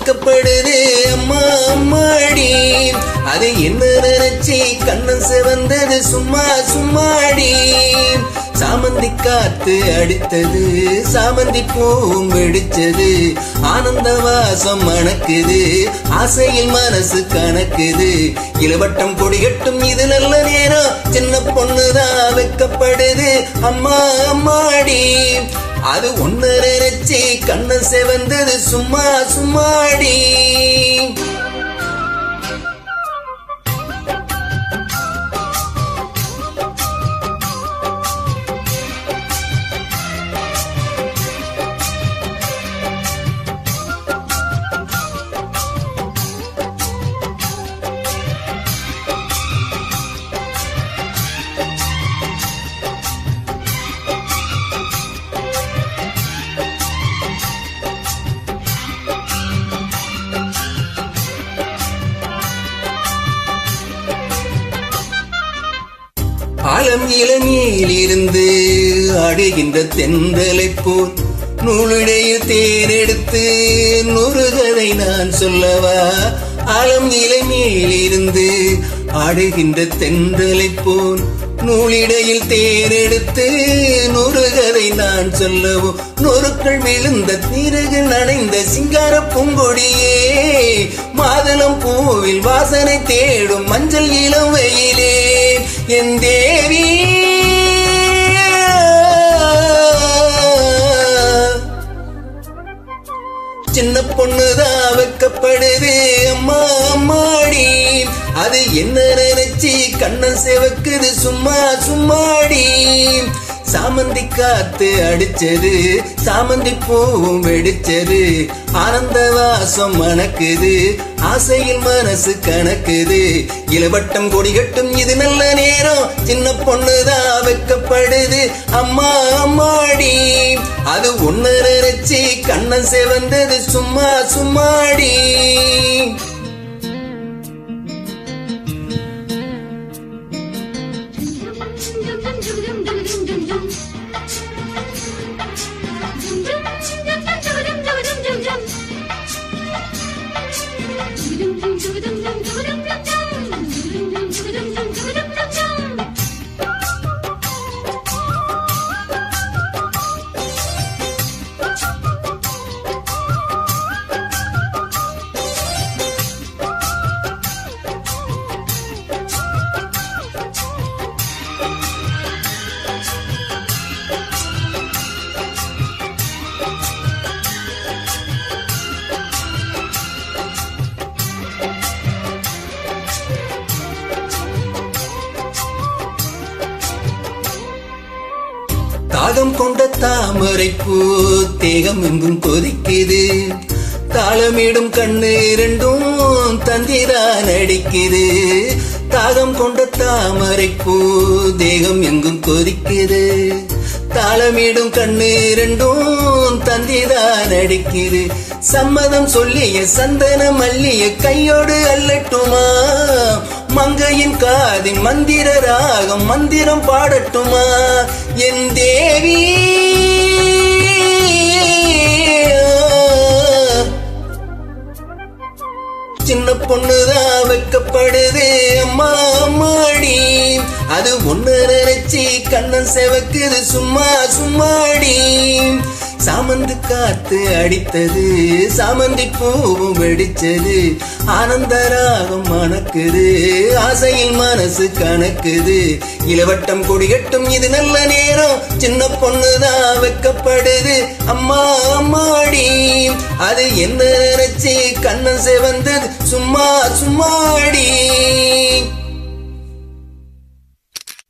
வெக்கப்படுது அம்மா அம்மாடி. அது என்ன நினைச்சி கண்ணன் செவந்தது சும்மா சும்மாடி. சாமந்தி காத்து அடித்தது சாமந்தி பூவும் வெடிச்சது. ஆனந்த வாசம் மணக்குது ஆசையில் மனசு கணக்குது. இளவட்டம் கொடிகட்டும் இது நல்ல நேரம். சின்ன பொண்ணுதான் வெக்கப்படுது அம்மா அம்மாடி. அது ஒன்னு நினைச்சி கண்ணன் செவந்தது சும்மா சும்மாடி. ஆலம் இளமையிலிருந்து ஆடுகின்ற தென்றலை போல் நூலுடையில் தேரெடுத்து நுறுகதை நான் சொல்லவா. ஆலம் இளமையிலிருந்து ஆடுகின்ற தென்றலை போல் நூலிடையில் தேரெடுத்து நுறுகதை நான் சொல்லவோ. நொறுக்கள் விழுந்த தீரகள் நனைந்த சிங்கார பூங்கொடியே. மாதுளம் பூவில் வாசனை தேடும் மஞ்சள் இளம் வெயிலே. என் தேவி சின்ன பொண்ணுதான் வெக்கப்படுது அம்மா அம்மாடி. அது என்ன நினைச்சி கண்ணன் செவக்குது சும்மா சும்மாடி. சாமந்தி காத்து அடிச்சது சாமந்தி பூவும் வெடிச்சது. ஆனந்த வாசம் மணக்குது ஆசையில் மனசு கணக்குது. இளவட்டம் கொடிகட்டும் இது நல்ல நேரம். சின்ன பொண்ணுதான் வெக்கப்படுது அம்மா அம்மாடி. அது ஒன்னு நினைச்சி கண்ணன் செவந்தது சும்மா சும்மாடி. தாகம் கொண்ட தாமரை பூ தேகம் எங்கும் கொதிக்குது. தாளமிடும் கண்ணு இரண்டும் தந்திரான் அடிக்குது. தாகம் கொண்ட தாமரை பூ தேகம் எங்கும் கொதிக்குது. தாளமிடும் கண்ணு இரண்டும் தந்திரான் அடிக்குது. சம்மதம் சொல்லிய சந்தன மல்லிய கையோடு அல்லட்டுமா. மங்கையின் காதின் மந்திர ராகம் மந்திரம் பாடட்டுமா. என் தேவி சின்ன பொண்ணுதான் வெக்கப்படுது அம்மா அம்மாடி. அது ஒன்னு நினைச்சி கண்ணன் செவக்குது சும்மா சும்மாடி. சாமந்தி காத்து அடித்தது சாமந்தி பூவும் வெடிச்சது. ஆனந்த ராகம் மணக்குது ஆசையில் மனசு கணக்குது. இளவட்டம் கொடிகட்டும் இது நல்ல நேரம். சின்ன பொண்ணுதான் வெக்கப்படுது அம்மா அம்மாடி. அது என்ன நினைச்சி கண்ணன் செவந்தது சும்மா சும்மாடி.